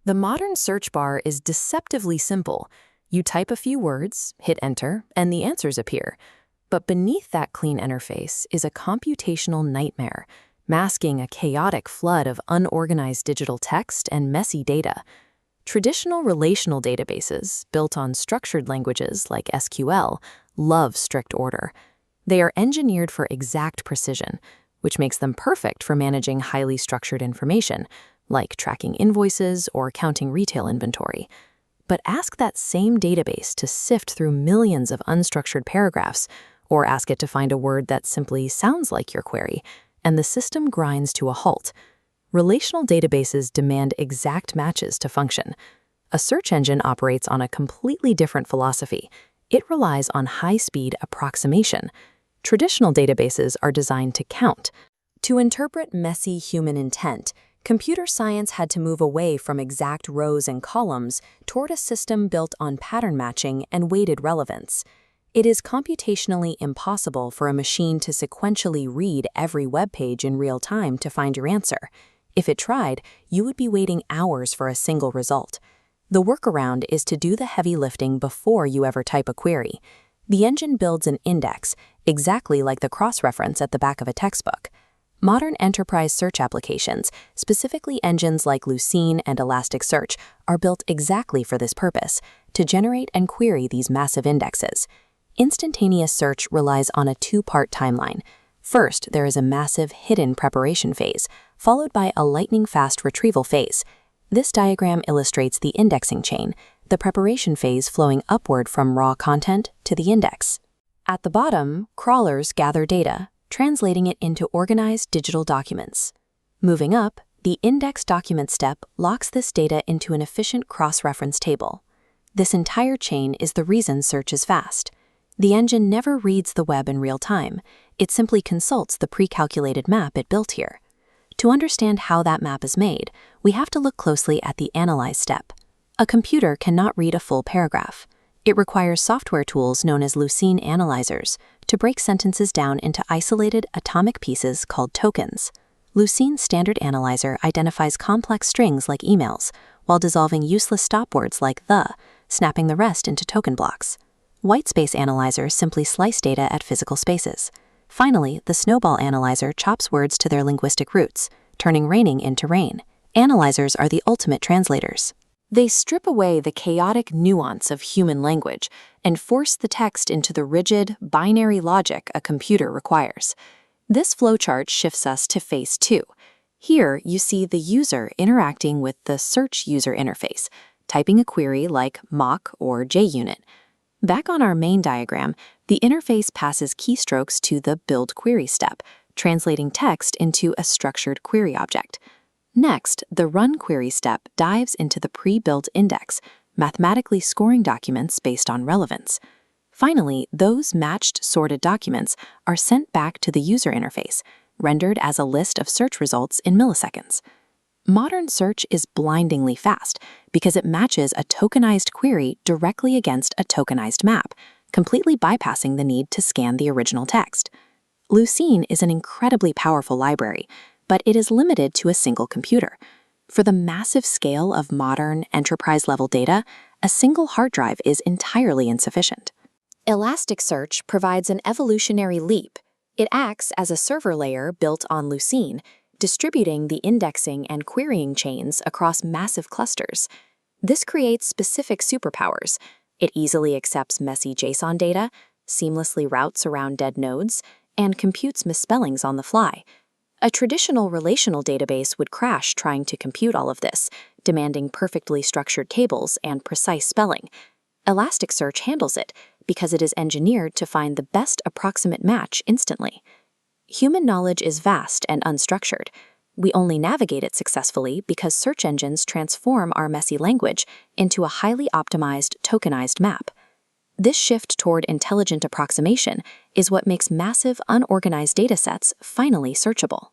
The modern search bar is deceptively simple. You type a few words, hit enter, and the answers appear. But beneath that clean interface is a computational nightmare, masking a chaotic flood of unorganized digital text and messy data. Traditional relational databases, built on structured languages like SQL, love strict order. They are engineered for exact precision, which makes them perfect for managing highly structured information, like tracking invoices or counting retail inventory. But ask that same database to sift through millions of unstructured paragraphs, or ask it to find a word that simply sounds like your query, and the system grinds to a halt. Relational databases demand exact matches to function. A search engine operates on a completely different philosophy. It relies on high-speed approximation. Traditional databases are designed to count. To interpret messy human intent, computer science had to move away from exact rows and columns toward a system built on pattern matching and weighted relevance. It is computationally impossible for a machine to sequentially read every web page in real time to find your answer. If it tried, you would be waiting hours for a single result. The workaround is to do the heavy lifting before you ever type a query. The engine builds an index, exactly like the cross-reference at the back of a textbook. Modern enterprise search applications, specifically engines like Lucene and Elasticsearch, are built exactly for this purpose, to generate and query these massive indexes. Instantaneous search relies on a two-part timeline. First, there is a massive hidden preparation phase, followed by a lightning-fast retrieval phase. This diagram illustrates the indexing chain, the preparation phase flowing upward from raw content to the index. At the bottom, crawlers gather data, translating it into organized digital documents. Moving up, the index document step locks this data into an efficient cross-reference table. This entire chain is the reason search is fast. The engine never reads the web in real time. It simply consults the pre-calculated map it built here. To understand how that map is made, we have to look closely at the analyze step. A computer cannot read a full paragraph. It requires software tools known as Lucene analyzers to break sentences down into isolated atomic pieces called tokens. Lucene's standard analyzer identifies complex strings like emails, while dissolving useless stop words like the, snapping the rest into token blocks. Whitespace analyzers simply slice data at physical spaces. Finally, the Snowball analyzer chops words to their linguistic roots, turning raining into rain. Analyzers are the ultimate translators. They strip away the chaotic nuance of human language and force the text into the rigid, binary logic a computer requires. This flowchart shifts us to phase 2. Here, you see the user interacting with the search user interface, typing a query like mock or JUnit. Back on our main diagram, the interface passes keystrokes to the build query step, translating text into a structured query object. Next, the run query step dives into the pre-built index, mathematically scoring documents based on relevance. Finally, those matched sorted documents are sent back to the user interface, rendered as a list of search results in milliseconds. Modern search is blindingly fast because it matches a tokenized query directly against a tokenized map, completely bypassing the need to scan the original text. Lucene is an incredibly powerful library, but it is limited to a single computer. For the massive scale of modern, enterprise-level data, a single hard drive is entirely insufficient. Elasticsearch provides an evolutionary leap. It acts as a server layer built on Lucene, distributing the indexing and querying chains across massive clusters. This creates specific superpowers. It easily accepts messy JSON data, seamlessly routes around dead nodes, and computes misspellings on the fly. A traditional relational database would crash trying to compute all of this, demanding perfectly structured tables and precise spelling. Elasticsearch handles it because it is engineered to find the best approximate match instantly. Human knowledge is vast and unstructured. We only navigate it successfully because search engines transform our messy language into a highly optimized, tokenized map. This shift toward intelligent approximation is what makes massive, unorganized datasets finally searchable.